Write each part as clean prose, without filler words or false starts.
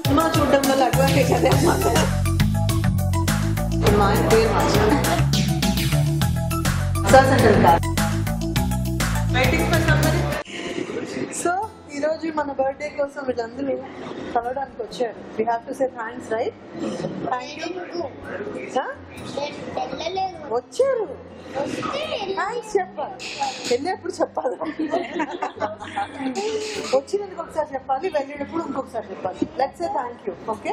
Cinema చూడడం వల్ల advantage అదే అన్నమాట. మా ఆయన పేరు మార్చాను. సో ఈరోజు మన బర్త్డే కోసం వీళ్ళందరూ కలవడానికి వచ్చారు. We have to say thanks, right? వచ్చారు, థ్యాంక్స్ చెప్పాలి. వెళ్ళేప్పుడు చెప్పాలి, వచ్చినందుకు ఒకసారి చెప్పాలి, వెళ్ళేటప్పుడు ఇంకొకసారి చెప్పాలి. Let's say thank you. Okay,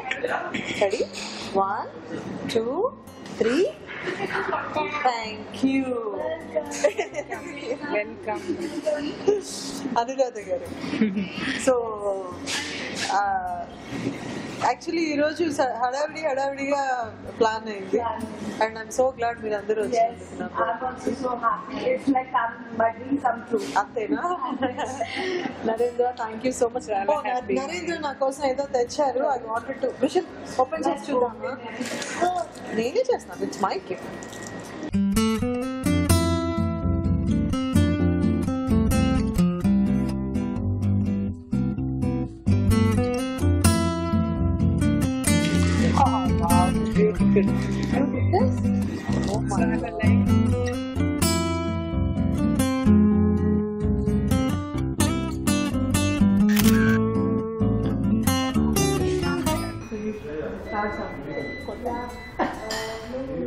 ready? 1 2 3. Thank you. Welcome Anuradha garu. So actually ఈరోజు హడావిడిగా ప్లాన్ అయింది. అండ్ ఐఎమ్ సో గ్లాడ్ మీరు అందరూ అంతేనా? Narendra, thank you so much. Narendra నా కోసం ఏదో తెచ్చారు. I wanted to mission open చేసి చూద్దామా? నేనే చేస్తాను, it's my gift. You did this? Oh my God. Start something.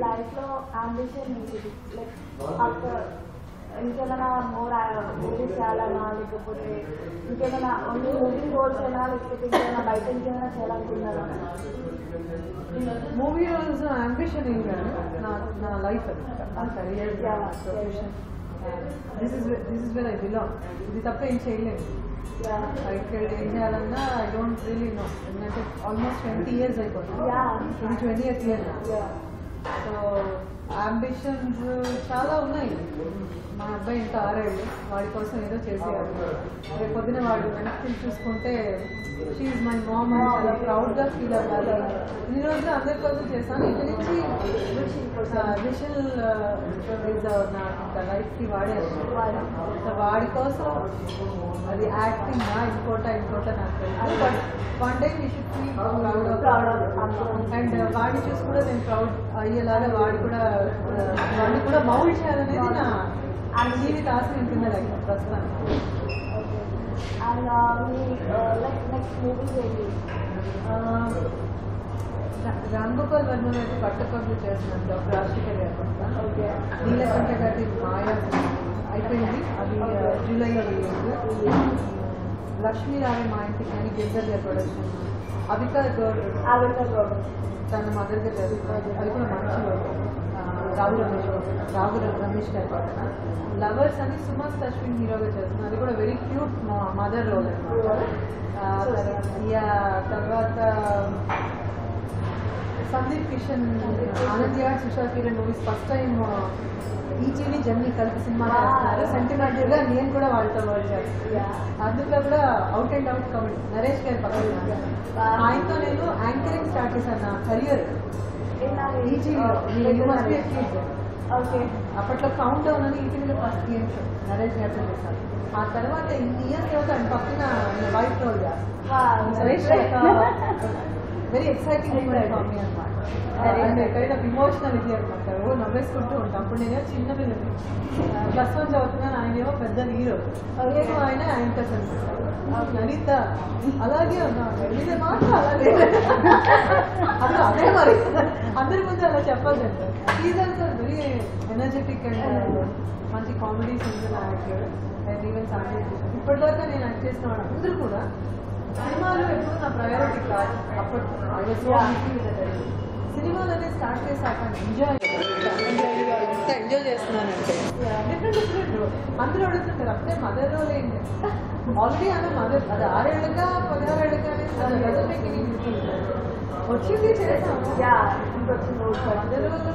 Life lo ambition is like after ఇంకేమైనా మూవీస్ చేయాలన్నా, లేకపోతే ఇంకేమైనా ఓన్లీ మూవీ రోల్స్ అయినా, లేకపోతే ఇంకేమైనా బయట ఇంకేమైనా చేయాలనుకున్నారా? మూవీ రోల్స్ అంబిషన్ ఏం కాదు, నా లైఫ్ అది, నా career, profession. This is where I belong. ఇది తప్ప ఏం చేయలేము. ఇక్కడ ఏం చేయాలన్నా ఐ డోంట్ రియలీ నో. ఎందుకంటే ఆల్మోస్ట్ 20 years అయిపోతుంది. ఇది 20th year. సో అంబిషన్స్ చాలా ఉన్నాయి. మా అబ్బాయి ఇంకా 6 ఏళ్ళు, వాడి కోసం ఏదో చేసేయాలి. రేపు పొద్దున వాడు వెనక్కి చూసుకుంటే షీ ఈజ్ మై మామ్ అని చాలా ప్రౌడ్గా ఫీల్ అవ్వాలి. ఇన్ని రోజులు అందరి కోసం చేశాను. ఇక్కడి నుంచి విషల్ నా లైఫ్కి వాడాను. వాడి కోసం అది యాక్టింగ్ ఇంకోట నాకు తెలుసు. But one day we should feel proud and వాడిని చూసి కూడా నేను ప్రౌడ్ అయ్యేలాగా వాడిని కూడా మౌల్డ్ చేయాలనేది నా జీవిత ఆశ ఉంటుంది ప్రస్తుతానికి. రామ్ గోపాల్ వర్మలో అయితే పట్టపగ్గులు చేస్తున్నాను. డాక్టర్ రాజశేఖర్ గారి పట్ల. నీలకంఠ గారి మాయా అయిపోయింది, అది జూలై 7. లక్ష్మీరావి మా ఇంటికి అని గిరిజర్ గారి ప్రొడక్షన్. అవికా గౌడ్ తన మదర్ గారు చదువుకోవాలి, అది కూడా మంచి రావు రమేష్ గారి పక్కన. లవర్స్ అని సుమస్ అశ్విన్ హీరోగా చేస్తున్నాను, అది కూడా వెరీ క్యూట్ మదర్ రోల్ అనమాట. తర్వాత సందీప్ కిషన్, ఆనంద్య, సుషా కిరణ్ మూవీస్ ఫస్ట్ టైం ఈజీని జర్నీ కలిపి సినిమా చేస్తున్నారు. సెంటిమెంటల్గా నేను కూడా వాళ్ళతో వర్క్ చేస్తాను. అందులో కూడా out and out comedy. Naresh గారి పక్కన ఆయనతో నేను యాంకరింగ్ స్టార్ట్ చేశాను నా కెరియర్ ఈజీలో. అప్పట్లో కౌంట్ డౌన్ అని ఈటీవీలో ఫస్ట్ గేమ్ షో నరేష్ గారితో చేశాను. ఆ తర్వాత ఇన్ని ఇయర్స్ తర్వాత ఆయన పక్కన వైట్ రోల్ చేస్తాను. Very exciting moment for me అనమాట. అండ్ కైండ్ ఆఫ్ ఇమోషనల్ ఇది అనమాట. నవ్వేసుకుంటూ ఉంటాం. అప్పుడు నేనేమో చిన్న పిల్లలు +1 చదువుతున్నాను, ఆయనేమో పెద్ద హీరో. నేను ఆయనతో కనిపిస్తాను. లలిత అలాగే ఉన్నాను, ఇది మాత్రం అలాగే అదే మరి అందరి ముందు అలా చెప్పాలంటే. Is also very energetic and మంచి comedy season actor and even Sanjay. ఇప్పటిదాకా నేను యాక్ట్ చేసిన వాళ్ళు అందరూ కూడా సినిమాలు ఎప్పుడు నా ప్రయారిటీ కాదు. అప్పట్లో సినిమాలనే స్టార్ట్ చేశాక ఎంత ఎంజాయ్ చేస్తున్నానంటే డిఫరెంట్ అందరూ అడుగుతుంటారు అప్పుడే మదర్ రోల్ ఏంటి. ఆల్రెడీ ఆమె మదర్, అది 6 ఏళ్ళుగా 16 ఏళ్ళుగానే వచ్చింది చేసాము. మదర్ రోల్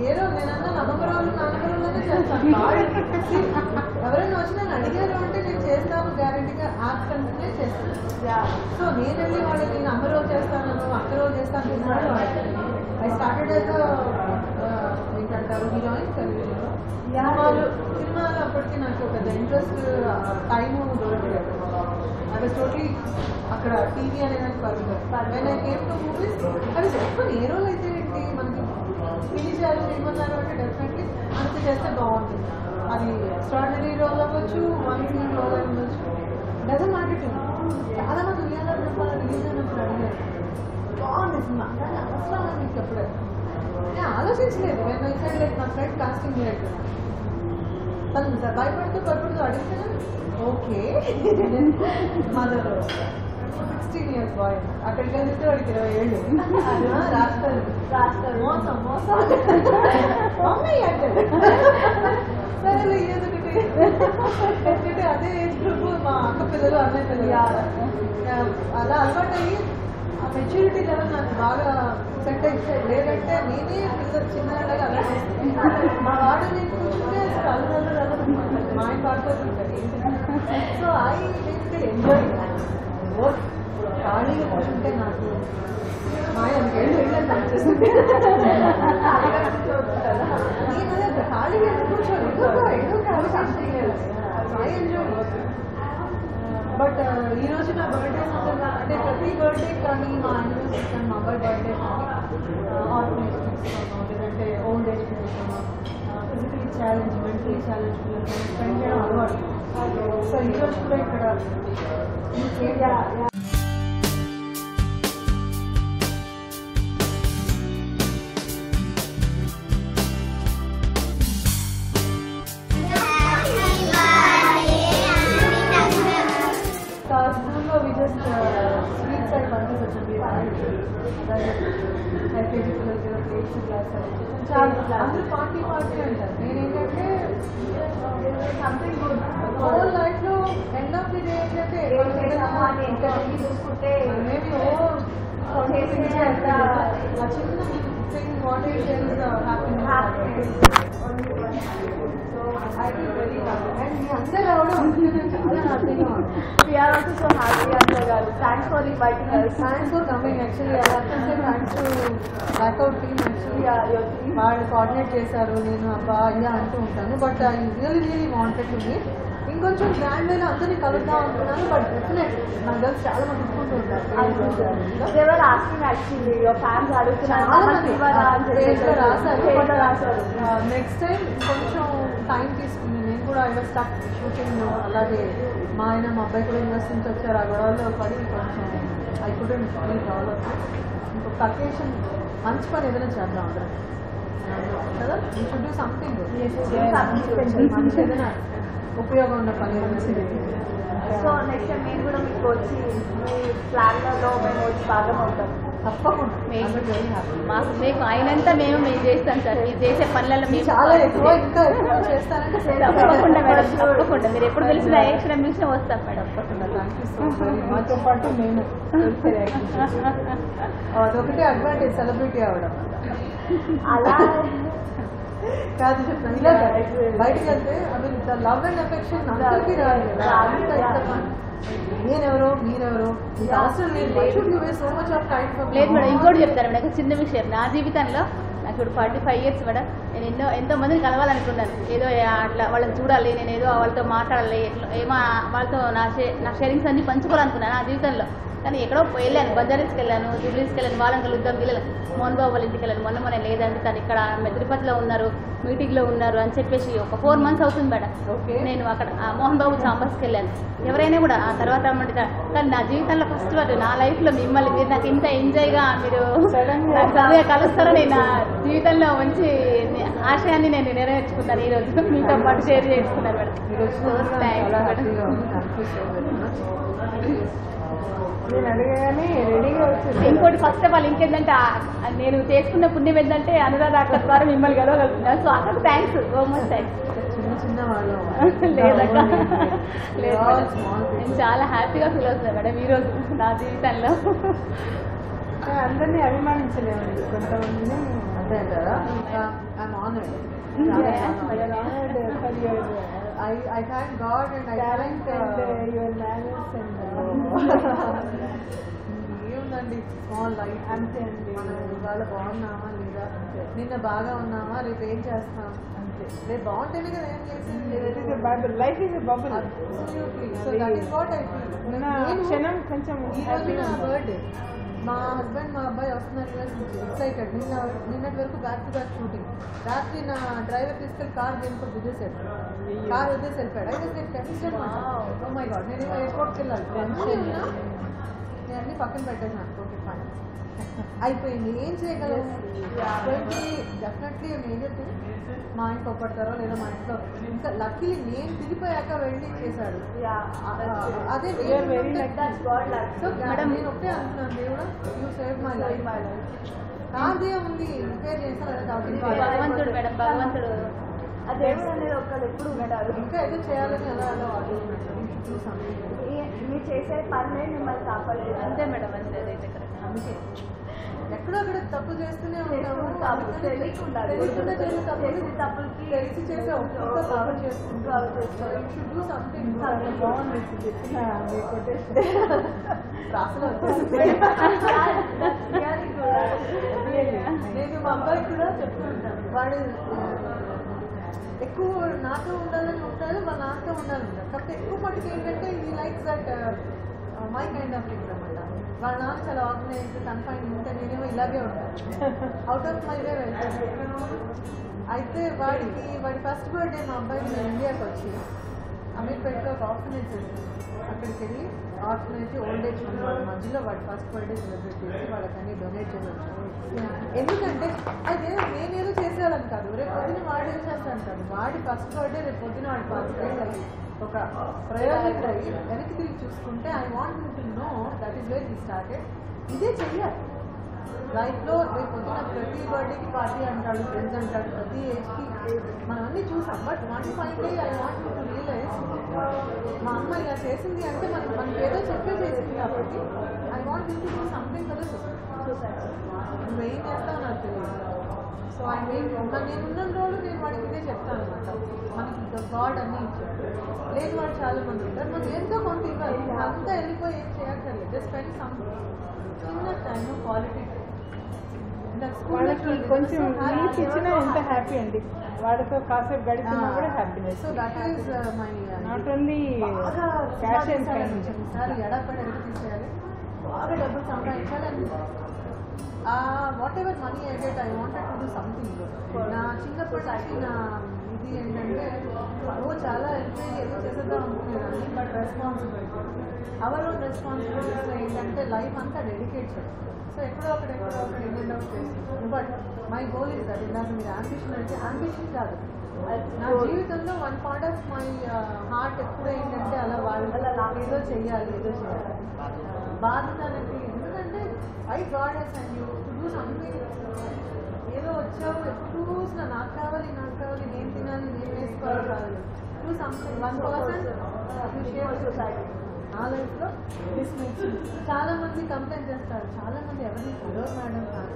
ఏదో నేనన్నా నమ్మక రోజులు నాన్నక రోజులనే చేస్తాను. ఎవరైనా వచ్చి నన్ను అడిగారు అంటే నేను చేస్తాను గ్యారెంటీగా యాక్ట్ అంటేనే చేస్తాను. సో నేను వెళ్ళి వాళ్ళు నేను అమ్మ రోజు చేస్తాను, అక్క రోజు చేస్తాను తిన్నాడు. ఐ స్టార్టెడ్ ఏంటంటారు హీరోయిన్ సినిమాలు అప్పటికి నాకు పెద్ద ఇంట్రెస్ట్ టైము దొరకలేదు. was totally అక్కడ టీవీ అనేది when I came to movies అది చెప్పని ఏ రోల్ అయితే ఏంటి మనకి ఫినిష్ చేయాలి చేయమన్నారు అంటే డెఫినెట్లీ అంత చేస్తే బాగుంటుంది. అది ఎక్స్ట్రాడినరీ రోల్ అవ్వచ్చు, వన్ సీన్ రోల్ అవ్వచ్చు, డజన్ మార్కెటింగ్. చాలా మంది ఉయ్యాలని చెప్పాలని రిలీజ్ అయినప్పుడు అడిగారు బాగుంది సినిమా కానీ అవసరం మీకు ఎప్పుడే నేను ఆలోచించలేదు. నేను సైడ్ లైక్ నా ఫ్రెండ్ కాస్టింగ్ చేయట్లేదు తను భయపడుతూ భయపడుతూ అడిగితే ఓకే మదర్ 16 years బాయ్ అక్కడికి వెళ్తే వాడికి 20 ఏళ్ళు రాస్తారు మోసం మోసం మమ్మీ అంటే సరే ఎందుకంటే అదే ఏజ్ గ్రూప్ మా అక్క పిల్లలు అన్నయ్య పిల్లలు అలా అలవాటు అయ్యి ఆ మెచ్యూరిటీ లెవెల్ నాకు బాగా సెట్ అయితే లేదంటే నేనే పిల్లలు చిన్నగా అలా మా వాడు నేను కూర్చుంటే అల్లరు మా ఆయన పాడుతుంటాయి. So I basically enjoy work. ఖాళీగా కూర్చుంటే నాకు మా ఆయన వెళ్ళి అనిపిస్తుంది. నేను ఖాళీగా కూర్చోను ఏదో ఐ ఎంజాయ్. బట్ ఈ రోజు నా బర్త్డే అంటే ప్రతి బర్త్డే కానీ మా యానివర్సరీ కానీ మా అబ్బాయి బర్త్డే కానీ ఆర్గనైజేషన్స్ లేదంటే old age peoples physically challenge mentally challenge పిల్లలు స్పెండ్ చేయడం అలవాటు. సో ఈ రోజు కూడా ఇక్కడ స్కూల్లో వి జస్ట్ స్వీట్స్ అవి పంపిణీ వచ్చింది. ఎల్కేజీ పిల్లలకి ఎయిత్ క్లాస్ చాలా అందరూ పార్టీ పార్టీ అంటారు. నేనేంటంటే సంథింగ్ గుడ్ హోల్ లైఫ్ లో ఎండ్ ఆఫ్ ది డే ఏంటంటే చూసుకుంటే మేబీ ఆ చిన్న thing what is happiness. I feel very happy and we అందరూ చాలా హ్యాపీగా ఉన్నాం. We are also so happy Anjali garu. Thanks for inviting us. Thanks for coming. Actually, I have to say thanks to Blackout team. Actually, your team. వాళ్ళు coordinate చేశారు. నేను అబ్బా అయ్యా అంటూ ఉంటాను. But I really wanted to meet. ఇంకొంచెం grand వేలో అందరినీ కలుద్దాం అనుకున్నాను. బట్ డెఫినెట్ నా గర్ల్స్ చాలా మంది ఒప్పుకుంటూ ఉంటారు. రాశారు. నెక్స్ట్ టైం కొంచెం టైం తీసుకుని నేను కూడా ఐ వాజ్ స్టక్ షూటింగ్. అలాగే మా ఆయన మా అబ్బాయి కూడా యూనివర్సిటీ నుంచి వచ్చారు. ఆ గొడవల్లో పడి కొంచెం ఐ కుడెంట్ డెవలప్. ఇంకొక అకేషన్ మంచి పని ఏదైనా చేద్దాం అందరం కదా. యూ షుడ్ డూ సంథింగ్ మంచి ఏదైనా ఉపయోగం ఉన్న పని. సో నెక్స్ట్ టైం నేను కూడా మీకు వచ్చి మీ ప్లాన్లలో మేము వచ్చి భాగం అవుతాం తప్పకుండా. మాకు మీకు అయినంత మేము చేస్తాం సార్. మీరు చేసే పనులలో మేము చాలా ఎక్కువ ఇంకా చేస్తారంటే తప్పకుండా మేడం, తప్పకుండా. మీరు ఎప్పుడు తెలిసిన యాక్షన్ చూసినా వస్తాం మేడం. తప్పకుండా. Thank you so much. మాతో పాటు మేము అదొకటే అడ్వాంటేజ్ సెలబ్రిటీ అవ్వడం. అలా కాదు చెప్తాను ఇలా బయటకు వెళ్తే అవి లవ్ అండ్ అఫెక్షన్ అందరికీ రాదు. నేనెవరో మీరెవరో అవసరం లేదు. సో మచ్ ఆఫ్ టైం లేదు మేడం. ఇంకోటి చెప్తాను మేడం, చిన్న విషయం. నా జీవితంలో నాకు ఇప్పుడు 45 years మేడం. నేను ఎంతో మందిని కలవాలనుకున్నాను. ఏదో అట్లా వాళ్ళని చూడాలి, నేను ఏదో వాళ్ళతో మాట్లాడాలి, ఏమో వాళ్ళతో నా షేరింగ్స్ అన్ని పంచుకోవాలనుకున్నాను నా జీవితంలో. కానీ ఎక్కడో వెళ్ళాను, బజారీస్కి వెళ్ళాను, జూబ్లీస్కి వెళ్ళాను, వాళ్ళని కలుద్దాం వెళ్ళాను, మోహన్ బాబు వాళ్ళ ఇంటికి వెళ్ళాను. మొన్న లేదండి తను ఇక్కడ తిరుపతిలో ఉన్నారు, మీటింగ్లో ఉన్నారు అని చెప్పేసి ఒక 4 months అవుతుంది మేడం. నేను అక్కడ మోహన్ బాబు ఛాంబర్స్కి వెళ్ళాను. ఎవరైనా కూడా ఆ తర్వాత కానీ నా జీవితంలో ఫస్ట్ వారు నా లైఫ్లో మిమ్మల్ని మీరు నాకు ఇంత ఎంజాయ్గా మీరు సడన్గా కలుస్తారని నా జీవితంలో మంచి ఆశయాన్ని నేను నెరవేర్చుకున్నాను. ఈరోజు మీతో పాటు షేర్ చేసుకున్నాను మేడం. నేను అడిగానే రెడీగా వచ్చింది. ఇంకోటి ఫస్ట్ ఆఫ్ ఆల్ ఇంకేంటంటే నేను చేసుకున్న పుణ్యం ఏంటంటే అనురాధ అక్క ద్వారా మిమ్మల్ని కలవగలుగుతున్నాను. సో అక్కడికి థ్యాంక్స్, సో మచ్ థ్యాంక్స్. చిన్న వాళ్ళు లేదక్క, లేదు నేను చాలా హ్యాపీగా ఫీల్ అవుతున్నాను మేడం ఈరోజు నా జీవితంలో. అందరినీ అభిమానించలేమండి, కొంతమందిని అంతే అంటారా. I'm honoured. I thank God and I thank your manners and ఏముందండి స్మాల్ లైఫ్ అంతే అండి. మనం ఇవాళ బాగున్నామా లేదా, నిన్న బాగా ఉన్నామా, రేపు ఏం చేస్తాం అంతే. రేపు బాగుంటేనే కదా ఏం చేసేది. Life is bubble. So that is what I feel. క్షణం కొంచెం నా బర్త్డే మా హస్బెండ్ మా అబ్బాయి వస్తున్నారు యూఎస్ నుంచి ఎక్సైటెడ్. నిన్నటి వరకు బ్యాక్ టు బ్యాక్ షూటింగ్. రాత్రి నా డ్రైవర్ తీసుకెళ్ళి కార్ దేనికో వదిలేసాడు. కార్ వదిలేసి వెళ్ళిపోయాడు. అయితే నేను టెన్షన్ ఓ మై గాడ్ నేను ఎయిర్పోర్ట్కి వెళ్ళాలి. నేను అన్ని పక్కన పెట్టేసాను. ఓకే ఫైన్ అయిపోయింది. ఏం చేయగలము. Definitely major thing. మా ఆయన కోపడతారో లేదా మా ఇంట్లో ఇంకా లక్కీలీ నేను తిరిగిపోయాక వెళ్ళి చేశాడు. అదే సో మేడం నేను ఒకటే అంటున్నాను, దేవుడా యూ సేవ్ మై లైఫ్. కాదే ఉంది రిపేర్ చేస్తాను భగవంతుడు మేడం, భగవంతుడు దేవుడు అనేది ఒక్కడు ఎప్పుడు ఉన్నాడు. ఇంకా ఏదో చేయాలని అలా అలా వాడుతున్నాడు. మీరు చేసే పనులే మిమ్మల్ని కాపాడలేదు. అంతే మేడం, అంతే అదైతే కరెక్ట్. అందుకే ఎక్కడో అక్కడ తప్పు చేస్తూనే ఉంటాము. తెలియకుండా చేసే తప్పులకి తెలిసి చేసే ఒక్కొక్క కవర్ చేసుకుంటూ సంథింగ్ బాగుంది నేను మా అబ్బాయి కూడా చెప్తూ ఉంటాను. వాడు ఎక్కువ నాతో ఉండాలని ఉంటాడు, వాళ్ళ నాతో ఉండాలని ఉంటాడు. కాకపోతే ఎక్కువ మటుకు ఏంటంటే ఈ likes that my kind of things అనమాట. వాళ్ళ నాన్న చాలా ఆర్గనైజ్ కన్ఫైన్ ఉంటే నేనేమో ఇలాగే ఉంటాను. అవుట్ ఆఫ్ మై వే వెళ్తాను. అయితే వాడి ఫస్ట్ బర్త్డే మా అబ్బాయి మేము ఇండియాకి వచ్చి అమీర్పేటలో ఒక ఆర్ఫనేజ్ అక్కడికి వెళ్ళి ఆర్ఫనేజ్ ఓల్డ్ ఏజ్ ఉన్న వాళ్ళ మధ్యలో వాడి ఫస్ట్ బర్త్డే సెలబ్రేట్ చేసి వాళ్ళకన్నీ డొనేట్ చేయవచ్చు. ఎందుకంటే అదే నేనేదో చేసేయాలని కాదు, రేపు పొద్దున వాడు ఏం చేస్తాను కాదు. వాడి ఫస్ట్ బర్త్డే రేపు పొద్దున వాడి ఫస్ట్ బర్త్డే ఒక ప్రయోజనం అయ్యి వెనక్కి తిరిగి చూసుకుంటే I want to know that is where he started. ఇదే చెయ్యాలి లైఫ్లో. రేపు పొద్దున ప్రతి బర్త్డేకి పార్టీ అంటాడు, ఫ్రెండ్స్ అంటాడు, ప్రతి ఏజ్కి మనం అన్నీ చూసాం. But one finally I want to realise మా అమ్మ ఇలా చేసింది అంటే మనకి ఏదో చెప్పే చేసింది కాబట్టి I want to do something కదా. నువ్వేం చేస్తావు నాకు తెలియదు. సో ఐ నేను ఉన్న రోజు నేను వాడికి ఇదే చెప్తాను అనమాట. మనకి గాడ్ అన్నీ ఇచ్చాడు. లేదు వాడు చాలా మంది ఉంటారు, మనం ఎంతో కొంత ఇవ్వాలి. అంతా వెళ్ళిపోయి ఏం చేయక్కర్లేదు. జస్ట్ స్పెండ్ సమ్ చిన్న టైం క్వాలిటీ. వాళ్ళకి కొంచెం రిలీఫ్ ఇచ్చినా ఎంత హ్యాపీ అండి. వాడితో కాసేపు గడిపినా కూడా happiness. So that is my not only cash and ఈసారి ఎడపడి ఎలా తీసేయాలి, బాగా డబ్బులు సంపాదించాలి అని what ever money I get I wanted to do something. నా చిన్నప్పటి నుంచి నా ఇది ఏంటంటే చాలా ఎంకరేజ్ ఏదో చేసేద్దాం అనుకునేదాన్ని. బట్ రెస్పాన్సిబిలిటీ అవర్ ఓన్ రెస్పాన్సిబిలిటీస్లో ఏంటంటే లైఫ్ అంతా డెడికేట్ చేయాలి. సో ఎక్కడో ఒకటి ఎండ్ అవుట్ చేస్తాను. But my goal is that. ఇందాక మీరు అంబిషన్ అంటే అంబిషన్ కాదు, నా జీవితంలో one part of my heart ఎప్పుడు ఏంటంటే అలా వాళ్ళు ఏదో చెయ్యాలి బాధ్యత అనేది. ఎందుకంటే I God has and you to do something. ఏదో వచ్చావు ఎప్పుడు చూసినా నాకు కావాలి నేను తినాలి నేను వేసుకోవాలి కాదు. Do something. One person share society. నా లైఫ్లో దిస్ మేక్స్. చాలా మంది కంప్లైంట్ చేస్తారు, చాలా మంది ఎవరిని హలో మేడం కాదు.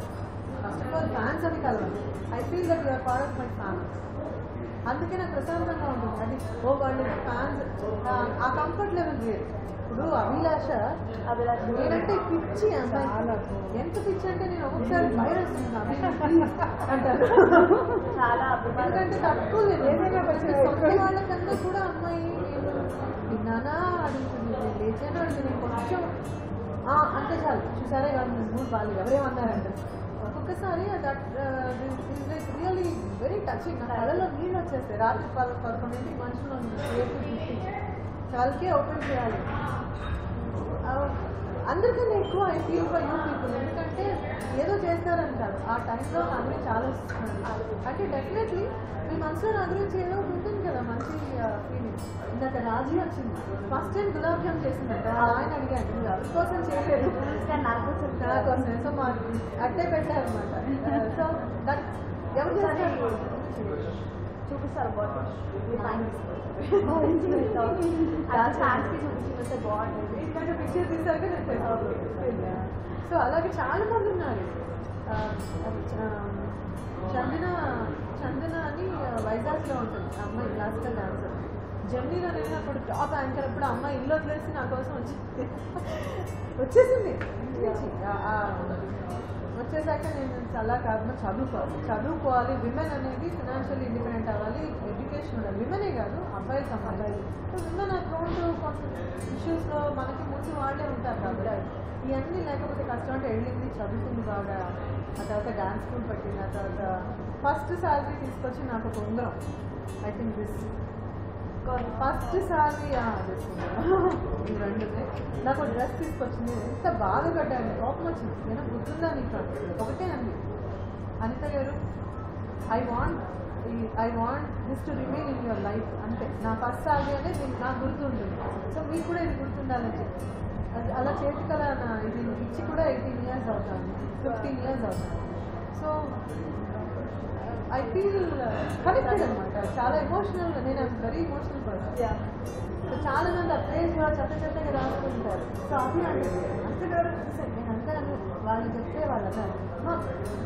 ఫస్ట్ ఆఫ్ ఆల్ ఫ్యాన్స్ అని కలవాలి. I feel that you're part of my family. అందుకే నాకు ప్రశాంతంగా ఉంటుంది. అది వాళ్ళు ఫ్యాన్స్ ఆ కంఫర్ట్ లెవెల్ వేరు. ఇప్పుడు అభిలాష నేనంటే పిచ్చి అమ్మాయి. ఎంత పిచ్చి అంటే నేను ఒక్కొక్కసారి వైరస్ అంటారు. చాలా ఎందుకంటే తక్కువ ఏదైనా వాళ్ళకన్నా కూడా అమ్మాయి నేను విన్నానా అడుగుతుంది, లేచానా అడుగుతుంది. కొంచెం అంటే చాలు చూసారే కానీ మూడు వాళ్ళు ఎవరేమన్నారంటే ఒక్కొక్కసారి that is really very touching. నా కళలో నీళ్ళు వచ్చేస్తాయి. రాత్రి 11 మనుషులు చాలకే ఓపెన్ చేయాలి. అందరికన్నా ఎక్కువ I feel for you people. ఎందుకంటే ఏదో చేస్తారంటారు ఆ టైంలో నా గురించి ఆలోచిస్తున్నారు అంటే డెఫినెట్లీ మీ మనసులో నా గురించి ఏదో ఉంటుంది కదా మంచి ఫీలింగ్. ఇందాక రాజీ వచ్చింది ఫస్ట్ టైం గులాబ్ జామ్ చేసిందంట. ఆయన అడిగాను మీరు ఎవరి కోసం చేయలేదు, నా కోసం. సో మా అట్టే పెట్టారనమాట. సో దట్ ఎవరు చేస్తారు చూపిస్తారు బాగుంటుంది. చూపించినంత బాగుంటుంది. ఎందుకంటే పిక్చర్ తీసాక నేను. సో అలాగే చాలా మంది ఉన్నారు. చందన అని వైజాగ్లో ఉంటుంది అమ్మాయి, క్లాసికల్ డాన్సర్. జర్నీలో నేను అప్పుడు టాప్ యాంకర్. అప్పుడు అమ్మాయి ఇల్లు వదిలేసి నా కోసం వచ్చేసింది. వచ్చేసాక నేను చాలా కాదు చదువుకోవాలి విమెన్ అనేది ఫినాన్షియల్లీ ఇండిపెండెంట్ అవ్వాలి, ఎడ్యుకేషన్ ఉండాలి. విమెనే కాదు అబ్బాయిలు అమ్మాయిలు. సో విమెన్ ఆర్ ప్రోన్ టు ఇష్యూస్లో మనకి ముందు వాళ్ళే ఉంటారు కాబట్టి ఇవన్నీ లేకపోతే కష్టం. అంటే వెళ్ళింది చదువుకుంది బాగా, ఆ తర్వాత డాన్స్ స్కూల్ పెట్టింది, ఆ తర్వాత ఫస్ట్ శాలరీ తీసుకొచ్చి నాకు ఒక ఉంగరం, I think this first salary ఈ రెండు నాకు డ్రెస్ తీసుకొచ్చింది. ఎంత బాగా కట్టాను, కోపం వచ్చింది. నేను గుర్తుందా నీకు ఒకటే అండి అనిత గారు, I want this to remain in your life అంతే. నా ఫస్ట్ శాలరీ అనేది నాకు గుర్తుంటుంది. సో మీకు కూడా ఇది గుర్తుండాలని చెప్పి అలా చేతికల ఇది ఇచ్చి కూడా 18 years అవుతాను, 15 years అవుతాను. సో ఐ ఫీల్ కనెక్టెడ్ అనమాట, చాలా ఎమోషనల్. నేను వెరీ ఎమోషనల్ పర్సన్. సో చాలా మంది ఆ ప్లేస్ చెత్తగా రాసుకుంటారు. సో అది అంతగారు నేను అంటాను, వాళ్ళు చెప్తే వాళ్ళన్నారు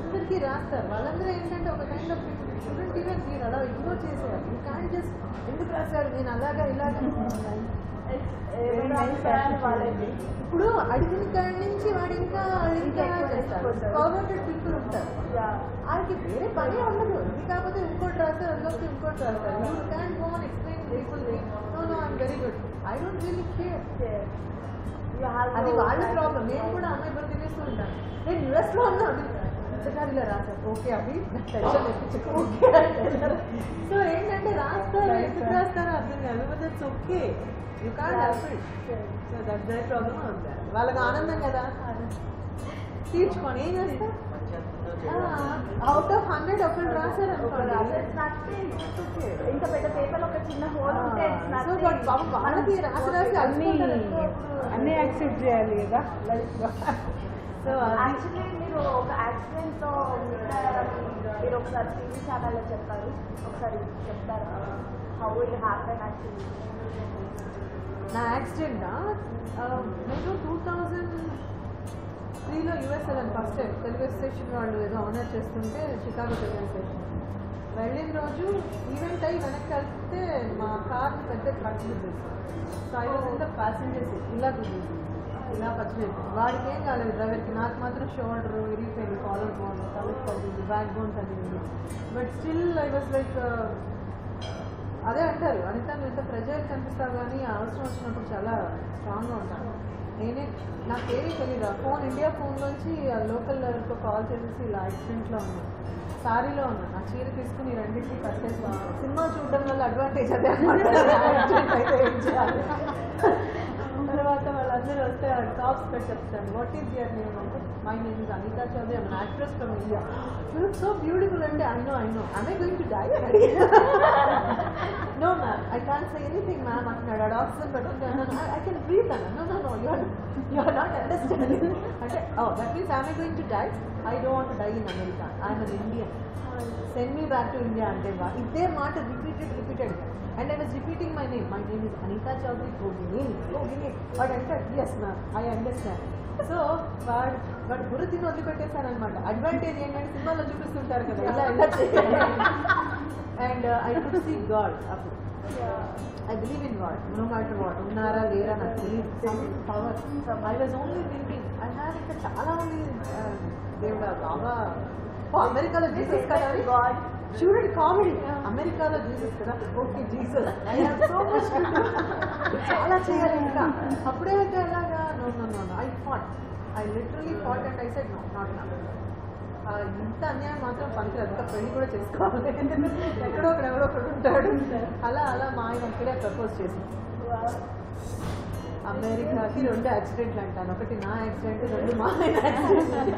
అందరికీ రాస్తారు. వాళ్ళందరూ ఏంటంటే ఒక కైండ్ ఆఫ్ స్టూడెంట్ ఈవెన్ మీరు అలా ఇగ్నోర్ చేసేవారు. యూ క్యాన్ జస్ట్ ఎందుకు రాశారు నేను అలాగా ఇలాగా. ఇప్పుడు అడిగిన కాడి నుంచి వాడు ఇంకా చేస్తారు. పర్వర్టెడ్ పీపుల్ ఉంటారు, వాళ్ళకి వేరే పని ఉండదు. ఇది కాకపోతే ఇంకోటి రాస్తారు, అందులోకి ఇంకోటి రాస్తారు. You can go on explain people know I'm very good, I don't really care. అది వాళ్ళ ప్రాబ్లం. నేను కూడా అమ్మాయి బర్త్ తినేస్తూ ఉంటాను. నేను యుఎస్ లో ఉన్నాను, ఇలా రాశారు ఓకే అవి టెన్షన్ ఓకే. సో ఏంటంటే రాస్తారు, ఎందుకు రాస్తారో అర్థం కాదు. But that's okay, you can't help it. So that's there problem. వాళ్ళకి ఆనందం కదా, తీర్చుకొని ఏం చేస్తా. అవుట్ ఆఫ్ 100 ఒకళ్ళు రాశారు ఇంకా పెద్ద పేపర్ ఒక చిన్న హోల్ ఉంటే వాళ్ళకి రాసి అన్నీ యాక్సెప్ట్ చేయాలి కదా లైఫ్. సో యాక్చువల్లీ మీరు ఒక యాక్సిడెంట్ తో మీరు ఒకసారి టీవీ ఛానల్లో చెప్పారు, ఒకసారి చెప్తారు హౌ ఇట్ హ్యాపెన్ యాక్చువల్లీ. నా యాక్సిడెంట్ నేను 2003లో యూఎస్ వెళ్ళాను ఫస్ట్ టైం. తెలుగు స్టేషన్ వాళ్ళు ఏదో ఆనర్ చేస్తుంటే షికాగో తెలుగు స్టేషన్ వెళ్ళిన రోజు ఈవెంట్ అయ్యి వెనక్కి వెళ్తే మా కార్ పెద్ద ట్రక్ గుద్దేశారు. So I was in the passenger seat. ఇలా గుద్దేసింది, ఇలా పచ్చిపోయింది. వాడికి ఏం కాలేదు డ్రైవర్కి, నాకు మాత్రం షోల్డర్ ఇరిగిపోయింది, కాలర్ బోన్ తలకి తగ్గింది, బ్యాక్ బోన్ తగ్గింది. But still I was like అదే అంటారు అనిత నువ్వు ఇంత ప్రెజర్ కనిపిస్తావు కానీ అవసరం వచ్చినప్పుడు చాలా స్ట్రాంగ్గా ఉంటాను. నేనే నాకేమీ తెలియదు. ఫోన్ ఇండియా ఫోన్లోంచి లోకల్ లెవెల్తో కాల్ చేసేసి ఇలా యాక్సిడెంట్లో ఉన్నాను, సారీలో ఉన్నాను. నా చీర తీసుకుని రెండింటికి కట్టేసుకున్నాను. సినిమా చూడడం వల్ల అడ్వాంటేజ్ అదే తర్వాత వాళ్ళందరూ వస్తే టాప్స్ పెట్టి చెప్తాను వాట్ ఈస్ యువర్ నేమ్ అంటే my name is Anitha Chowdary, I'm actress from India. You look so beautiful అంటే I know I going to die అని అడిగాను. No ma'am I can't say anything ma'am అంటున్నాడు. ఆ ఆక్సిజన్ పెట్టుకుంటాను, ఐ కెన్ బ్రీత్ అన్నా. No you are not understanding అంటే that means I'm going to die, I don't want to die in America, I'm an Indian, send me back to India అంటే ఇదే మాట repeated. And I was repeating my name is Anita Chaudhary, Gogini. But I said, yes ma'am, I understand. So, but బుర్ర తిని వదిలిపెట్టేశాను అనమాట. Advantage ఏంటంటే సినిమాలో చూపిస్తుంటారు కదా ఇలా ఇలా చేయాలి. And I could see God అప్పుడు. I believe in God no matter what, ఉన్నారా లేరా నాకు తెలియదు. Power I was only thinking I have ఇంకా చాలా మంది దేవుడా బాబా అమెరికాలో జీసస్ కదా గాడ్ చూడండి కామెడీ. అమెరికాలో జీసస్ కదా okay Jesus I have so much చాలా చేయాలి ఇంకా. అప్పుడే అయితే అలాగా no I literally fought and I said no not now. ఇంత అన్యాయం మాత్రం పనికిరాదు, ఇంకా పెళ్లి కూడా చేసుకోవాలి, ఎక్కడో ఒకడు ఎవరో ఒకడు ఉంటాడు. అలా మా ఆయన అక్కడే ప్రపోజ్ చేసింది. అమెరికాకి 2 యాక్సిడెంట్లు అంటాను, ఒకటి నా యాక్సిడెంట్, 2 మా ఆయన యాక్సిడెంట్.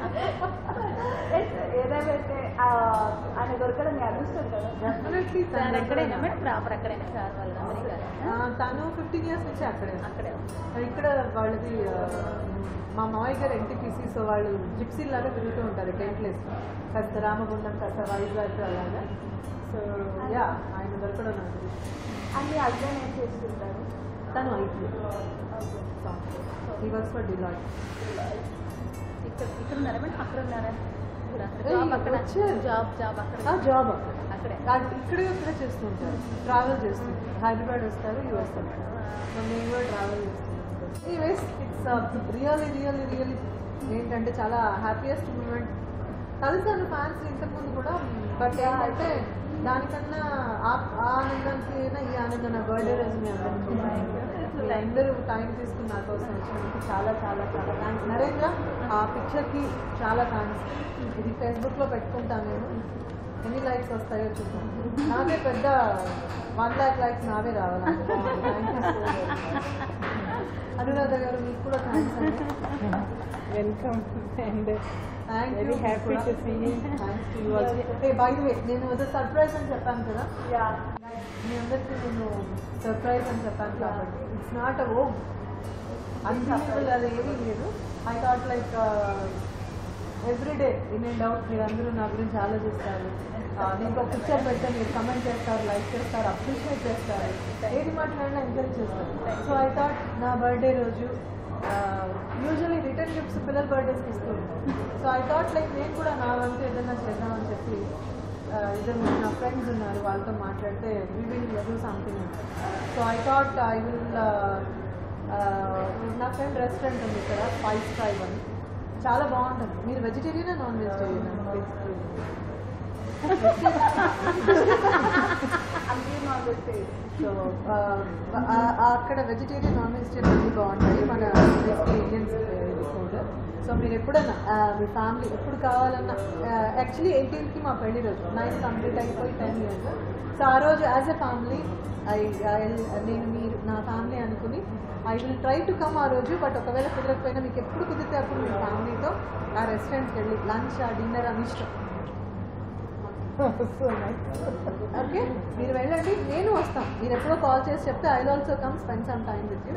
ఏదైతే ఆయన దొరకడం అదృష్టం కదా. డెఫినెట్లీ తను 15 years నుంచి అక్కడే. ఇక్కడ వాళ్ళది మా మావయ్య గారు ఎన్టీపీసీ, సో వాళ్ళు జిప్సీ లాగా తిరుగుతూ ఉంటారు టెంట్లేస్, కాస్త రామగుండం కాస్త వైజాగ్ అలాగా. సో యా ఆయన దొరకడం నాకు. అన్ని హస్బెండ్ ఏం చేస్తుంటారు? తను IT, he works for Deloitte. ఇక్కడ ఉన్నారా మేడం? అక్కడ ఉన్నారా? జాబ్ అక్కడే ఇక్కడ చేస్తుంటారు, ట్రావెల్ చేస్తుంటారు. హైదరాబాద్ వస్తారు, యూఎస్ వస్తారు. సో మేము కూడా ట్రావెల్ చేస్తుంటాం. ఎనీవేస్ ఇట్స్ రియల్లీ ఏంటంటే చాలా హ్యాపీయెస్ట్ మూమెంట్ కలిసాను ఫ్యాన్స్ ఇంతకుముందు కూడా. బట్ ఏంటంటే దానికన్నా ఆ ఆనందానికి ఈ ఆనందం నా బర్త్డే రోజు మీ అందరూ టైం తీసుకుని నా కోసం వచ్చినందుకు చాలా చాలా చాలా థ్యాంక్స్. నరేంద్ర ఆ పిక్చర్కి చాలా థ్యాంక్స్. ఇది ఫేస్బుక్లో పెట్టుకుంటాను నేను. ఎన్ని లైక్స్ వస్తాయో చూద్దాం. నాకే పెద్ద 1 lakh లైక్స్ నావే రావాలి. అనురాధ గారు మీకు కూడా థ్యాంక్స్ అండి. Welcome and thank very happy to see you. Thanks to you also. By the way నేను ఏదో సర్ప్రైజ్ అని చెప్పాను కదా, మీ అందరికీ నేను సర్ప్రైజ్ అని చెప్పాను కాబట్టి it's not a oh unbelievable, అది ఏమీ లేదు. I thought like everyday in and out మీరందరూ నా గురించి ఆలోచిస్తారు. నేను ఒక పిక్చర్ పెడితే మీరు కమెంట్ చేస్తారు, లైక్ చేస్తారు, అప్రిషియేట్ చేస్తారు, ఏది మాట్లాడినా ఎంకరేజ్ చేస్తారు. సో ఐ థాట్ నా బర్త్డే రోజు యూజువలీ రిటర్న్ గిఫ్ట్స్ పిల్లల బర్త్డేస్కి ఇస్తూ ఉంటాను. సో ఐ థాట్ లైక్ నేను కూడా నా వంతు ఏదైనా చేద్దామని చెప్పి ఇద్దరు నా ఫ్రెండ్స్ ఉన్నారు, వాళ్ళతో మాట్లాడితే we will do something. So I thought I will నా ఫ్రెండ్ రెస్టారెంట్ ఉంది ఇక్కడ 5 Star అని, చాలా బాగుంటుంది. మీరు వెజిటేరియనా నాన్ వెజిటేరియనా? సో అక్కడ వెజిటేరియన్ నాన్ వెజిటేరియన్ అన్ని బాగుంటాయి. మన ఇండియన్స్ ఫుడ్. సో మీరు ఎప్పుడన్నా మీ ఫ్యామిలీ ఎప్పుడు కావాలన్నా, యాక్చువల్లీ 18th మా పెళ్లి రోజు 9 కంప్లీట్ అయిపోయి 10 years. సో ఆ రోజు యాజ్ ఎ ఫ్యామిలీ నేను మీరు నా ఫ్యామిలీ అనుకుని I will try to come ఆ రోజు. బట్ ఒకవేళ కుదరకపోయినా మీకు ఎప్పుడు కుదిరితే అప్పుడు మీ ఫ్యామిలీతో ఆ రెస్టారెంట్కి వెళ్ళి లంచ్ డిన్నర్ అని ఇష్టం. ఓకే మీరు వెళ్ళండి, నేను వస్తాను. మీరు ఎప్పుడో కాల్ చేసి చెప్తే I will also come spend some time with you.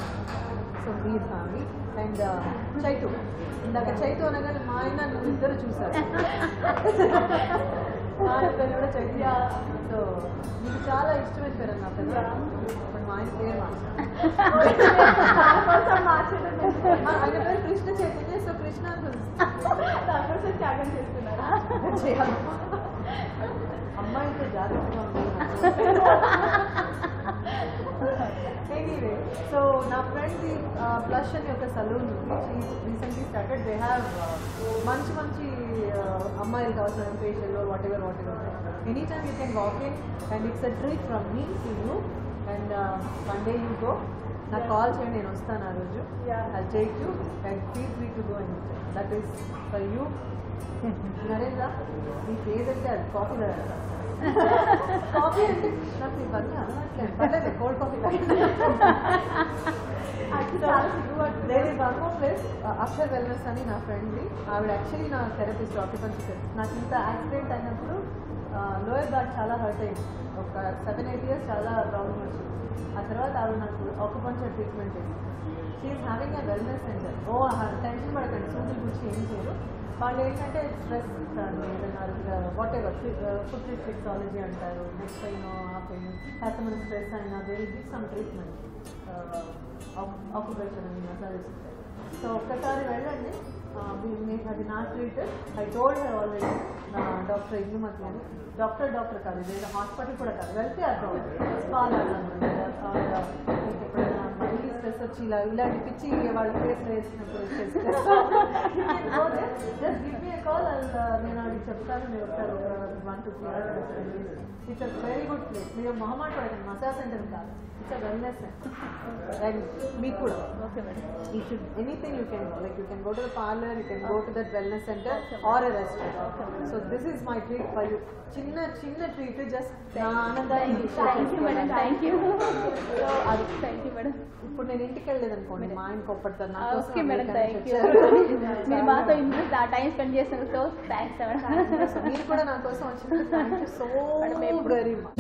So me family and Chaitu, ఇందాక చైతు అనగానే మా ఆయన నువ్వు ఇద్దరు చూసారు. మా ఆయన పేరు కూడా చైతు. సో మీకు చాలా ఇష్టమైన పేరు నా పెద్ద. ఇప్పుడు మా ఆయన పేరు ఆయన పేరు కృష్ణ చైతన్య. సో కృష్ణ దానికోసం త్యాగం చేస్తున్నారా? చేయాలి. అమ్మాయితో జాగ్రత్తగా ఉంటుంది. ఎనీవే, సో నా ఫ్రెండ్ది ప్లష్ అని ఒక సలూన్ ఉంది. Recently started. దే హ్యావ్ మంచి మంచి అమ్మాయిలు కావాల్సిన facial what ever any time you can walk in and it's a treat from me to you. And one day you go, నాకు కాల్ చేయండి, నేను వస్తాను ఆ రోజు. I take you and feel free to go and that is for you. Narendra మీకు ఏదంటే అది coffee తాగాలి. కాఫీ అంటే నాకు ఇవన్నీ అలవాట్లేదు. పర్లేదు cold coffee place Akshar wellness అని నా ఫ్రెండ్ది. ఆవిడ యాక్చువల్లీ నా థెరపిస్ట్, ఆక్యుపెన్సీ థెరపిస్ట్. నాకు ఇంత యాక్సిడెంట్ అయినప్పుడు లోయర్ బ్యాక్ చాలా హర్ట్ అయింది. ఒక 7-8 years చాలా ప్రాబ్లం వచ్చింది. ఆ తర్వాత ఆవిడ నాకు ఆక్యుపెన్సీ ట్రీట్మెంట్ చేసింది. She's having a wellness centre. Tension పడకండి, సూదులు గురించి ఏం చేయరు. వాళ్ళు ఏంటంటే స్ట్రెస్ ఏదైనా వాట్ ఎవర్ ఫుడ్ రిఫ్లెక్సాలజీ అంటారు, నెక్స్ట్ పెయిన్ ఆ పెయిన్ కాస్త మన స్ట్రెస్ అయినా they will give some treatment, occupation అని మసాజెస్ ఉంటాయి. సో ఒక్కసారి వెళ్ళండి, అది నా treat. I told her already. నా డాక్టర్ ఇందుమతి అని, డాక్టర్ కాదు, లేదా హాస్పిటల్ కూడా కాదు, వెళ్తే అర్థం స్పాల్ మీకు ఎప్పుడైనా మళ్ళీ స్ట్రెస్ వచ్చి ఇలాంటి పిచ్చి వాళ్ళ ఫేస్ వేసినప్పుడు జస్ట్ గివ్ మీ కాల్. నేను అడిగి చెప్తాను, మీరు ఒకసారి 1-2 years. It's a very good place. మీరు మొహమాట పడకండి, మసాజ్ సెంటర్ కాదు, it's a wellness centre. And మీకు కూడా okay madam, you should anything you can go, like you can go to the parlour, you can go to that wellness centre or a restaurant. So this is my treat for you. చిన్న treat, just నా ఆనందాన్ని. Thank you madam. ఇప్పుడు నేను ఇంటికి వెళ్ళలేదు అనుకోండి, మా ఆయన కొప్పడతాను. Okay madam, thank you. మీరు మాతో ఇంట్రెస్ట్ ఆ టైం స్పెండ్ చేసినందుకు సో థ్యాంక్స్ మేడం. మీరు కూడా నా కోసం వచ్చినందుకు thank you so very much.